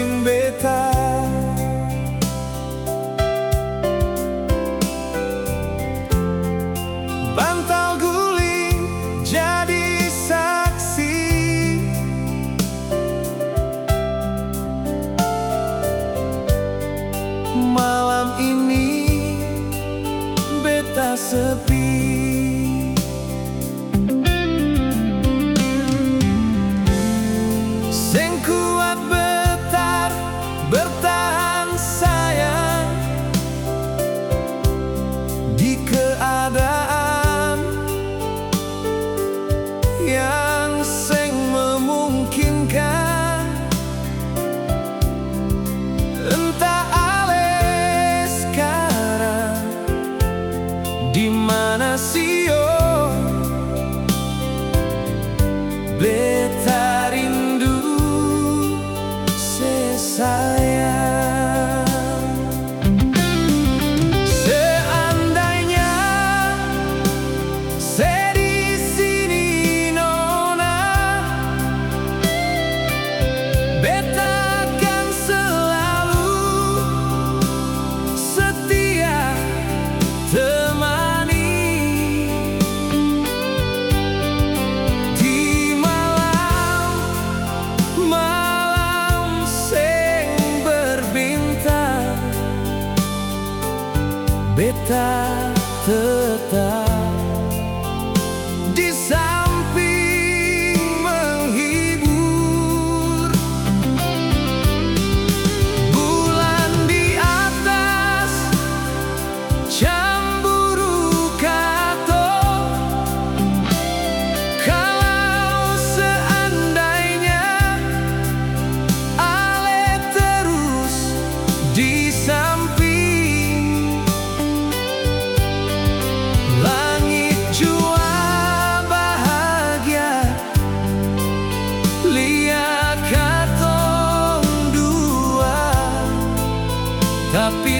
mesin beta. Bantal guling jadi saksi, malam ini beta sepi. Sing kuat bertahan sayang di keadaan yang sing memungkinkan. Entah ale sekarang di mana sio, beta rindu sayang. Seandainya saya di sini nona, beta akan selalu setia temani di malam sing berbintang. Beta tetap di samping menghibur. Bulan di atas cemburu kato. Kalau seandainya ale terus di samping, langit jua bahagia lihat katong dua, tapi